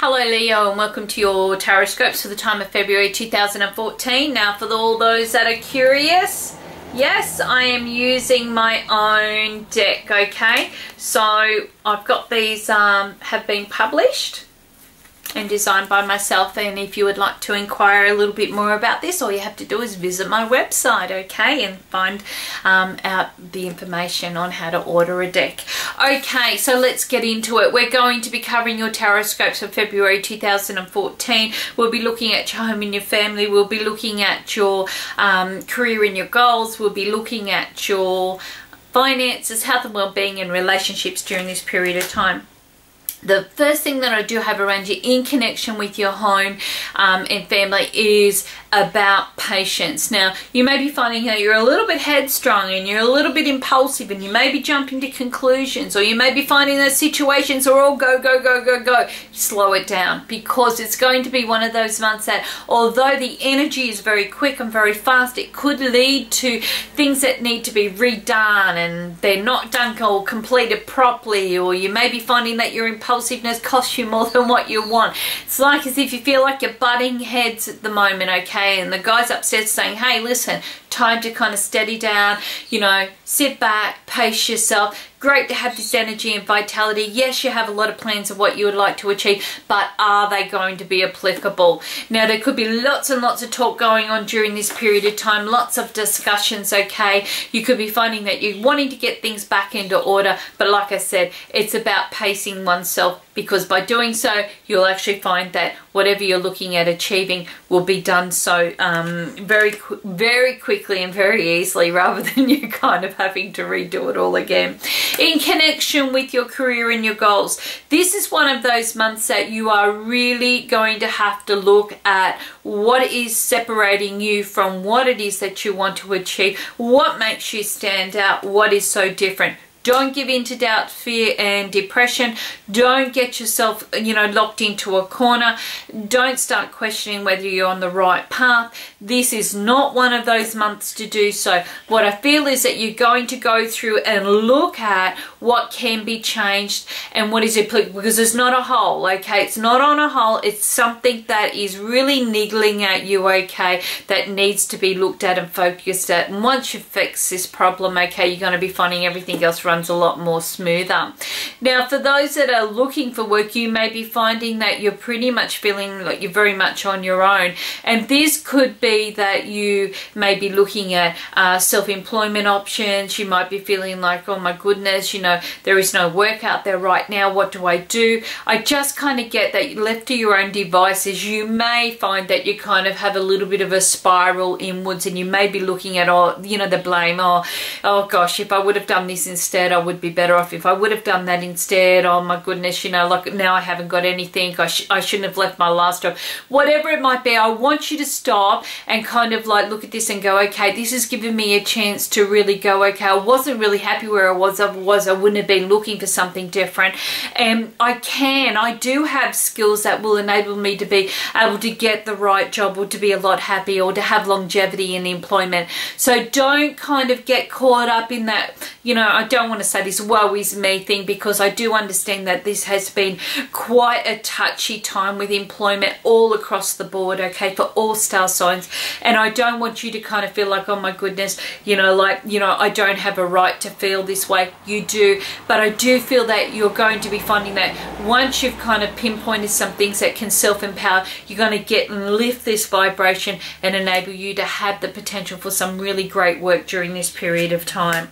Hello Leo, and welcome to your Tarotscopes for the time of February 2014. Now for all those that are curious, yes, I am using my own deck, okay? So I've got these have been published and designed by myself, and if you would like to inquire a little bit more about this, all you have to do is visit my website, okay, and find out the information on how to order a deck. Okay, so let's get into it. We're going to be covering your Tarotscopes for February 2014. We'll be looking at your home and your family. We'll be looking at your career and your goals. We'll be looking at your finances, health and well-being, and relationships during this period of time. The first thing that I do have around you in connection with your home and family is about patience. Now, you may be finding that you're a little bit headstrong and you're a little bit impulsive, and you may be jumping to conclusions, or you may be finding that situations are all go, go, go, go, go. Slow it down, because it's going to be one of those months that, although the energy is very quick and very fast, it could lead to things that need to be redone and they're not done or completed properly, or you may be finding that your impulsiveness costs you more than what you want. It's like as if you feel like you're butting heads at the moment, okay? And the guy's upstairs saying, hey, listen, time to kind of steady down, you know, sit back, pace yourself. Great to have this energy and vitality. Yes, you have a lot of plans of what you would like to achieve, but are they going to be applicable? Now, there could be lots and lots of talk going on during this period of time, lots of discussions, okay? You could be finding that you're wanting to get things back into order, but like I said, it's about pacing oneself, because by doing so, you'll actually find that whatever you're looking at achieving will be done so very quickly and very easily, rather than you kind of having to redo it all again. In connection with your career and your goals, this is one of those months that you are really going to have to look at what is separating you from what it is that you want to achieve, what makes you stand out, what is so different. Don't give in to doubt, fear, and depression. Don't get yourself, you know, locked into a corner. Don't start questioning whether you're on the right path. This is not one of those months to do so. What I feel is that you're going to go through and look at what can be changed and what is applicable, because it's not a hole, okay? It's not on a hole. It's something that is really niggling at you, okay, that needs to be looked at and focused at. And once you fix this problem, okay, you're going to be finding everything else runs a lot more smoother. Now, for those that are looking for work, you may be finding that you're pretty much feeling like you're very much on your own, and this could be that you may be looking at self-employment options. You might be feeling like, oh my goodness, you know, there is no work out there right now. What do I do? I just kind of get that left to your own devices, you may find that you kind of have a little bit of a spiral inwards, and you may be looking at, oh, you know, the blame. Oh gosh, if I would have done this instead, I would be better off. If I would have done that instead, oh my goodness, you know, like now I haven't got anything. I shouldn't have left my last job. Whatever it might be, I want you to stop and kind of like look at this and go, okay, this has given me a chance to really go, okay, I wasn't really happy where I was. Otherwise, I wouldn't have been looking for something different. And I do have skills that will enable me to be able to get the right job, or to be a lot happier, or to have longevity in employment. So don't kind of get caught up in that, you know, I don't want to say this woe is me thing, because I do understand that this has been quite a touchy time with employment all across the board, okay, for all star signs. And I don't want you to kind of feel like, oh my goodness, you know, like, you know, I don't have a right to feel this way. You do. But I do feel that you're going to be finding that once you've kind of pinpointed some things that can self-empower, you're going to get and lift this vibration and enable you to have the potential for some really great work during this period of time.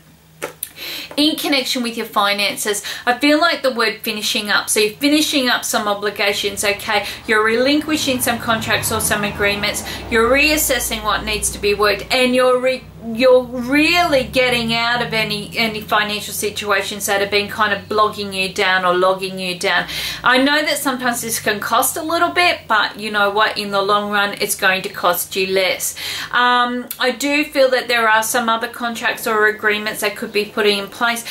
In connection with your finances, I feel like the word finishing up. So you're finishing up some obligations, okay? You're relinquishing some contracts or some agreements. You're reassessing what needs to be worked, and you're really getting out of any financial situations that have been kind of blogging you down or logging you down. I know that sometimes this can cost a little bit, but you know what, in the long run it's going to cost you less. I do feel that there are some other contracts or agreements that could be put putting in place.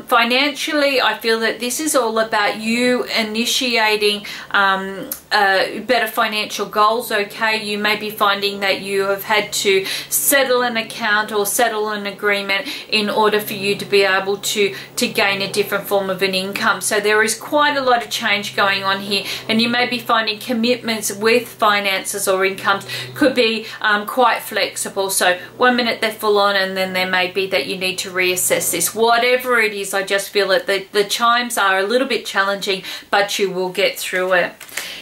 Financially, I feel that this is all about you initiating better financial goals, okay? You may be finding that you have had to settle an account or settle an agreement in order for you to be able to gain a different form of an income. So there is quite a lot of change going on here, and you may be finding commitments with finances or incomes could be quite flexible. So one minute they're full on, and then there may be that you need to reassess this. Whatever it is, I just feel that the chimes are a little bit challenging, but you will get through it.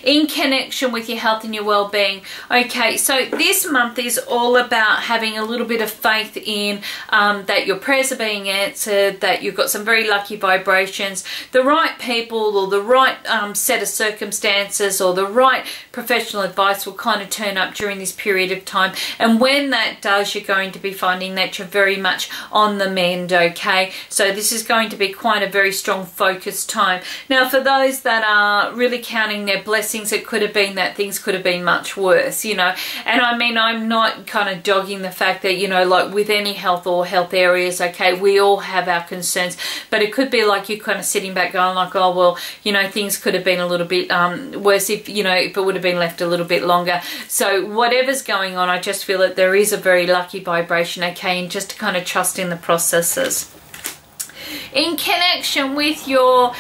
In connection with your health and your well-being, okay, so this month is all about having a little bit of faith in that your prayers are being answered, that you've got some very lucky vibrations, the right people or the right set of circumstances or the right professional advice will kind of turn up during this period of time. And when that does, you're going to be finding that you're very much on the mend, okay? So this is going to be quite a very strong focused time. Now, for those that are really counting their blessings, it could have been that things could have been much worse, you know. And I mean, I'm not kind of dogging the fact that, you know, like with any health or health areas, okay, we all have our concerns, but it could be like you're kind of sitting back going like, oh, well, you know, things could have been a little bit worse if, you know, if it would have been left a little bit longer. So whatever's going on, I just feel that there is a very lucky vibration, okay, and just to kind of trust in the processes. In connection with your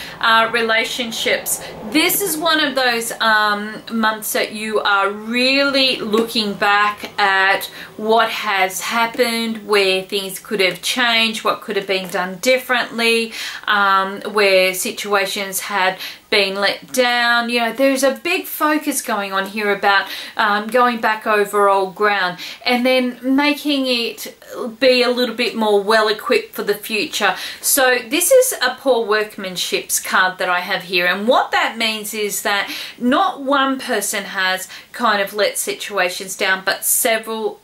relationships, this is one of those months that you are really looking back at what has happened, where things could have changed, what could have been done differently, where situations had been let down. You know, there's a big focus going on here about going back over old ground and then making it be a little bit more well equipped for the future. So this is a poor workmanship's card that I have here, and what that means is that not one person has kind of let situations down, but several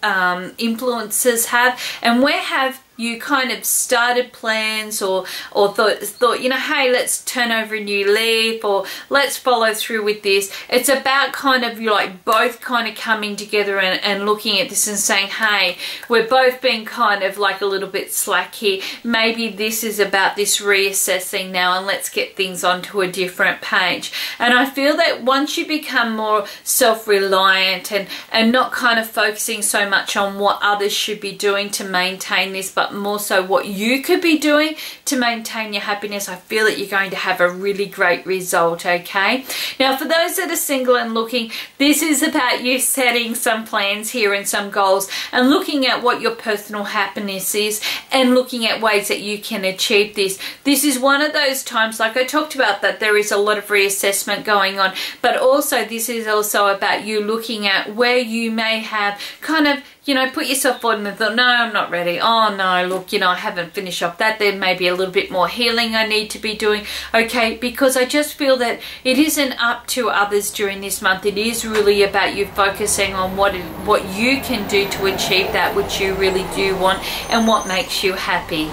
influences have. And where have you kind of started plans or thought, you know, hey, let's turn over a new leaf, or let's follow through with this. It's about kind of like both kind of coming together and looking at this and saying, hey, we're both being kind of like a little bit slack here. Maybe this is about this reassessing now, and let's get things onto a different page. And I feel that once you become more self-reliant and not kind of focusing so much on what others should be doing to maintain this, but more so what you could be doing to maintain your happiness, I feel that you're going to have a really great result, okay? Now, for those that are single and looking, this is about you setting some plans here and some goals and looking at what your personal happiness is and looking at ways that you can achieve this. This is one of those times, like I talked about, that there is a lot of reassessment going on, but also this is also about you looking at where you may have kind of, you know, put yourself forward and thought, no, I'm not ready. Oh no, look, you know, I haven't finished up that. There may be a little bit more healing I need to be doing. Okay, because I just feel that it isn't up to others during this month. It is really about you focusing on what you can do to achieve that which you really do want and what makes you happy.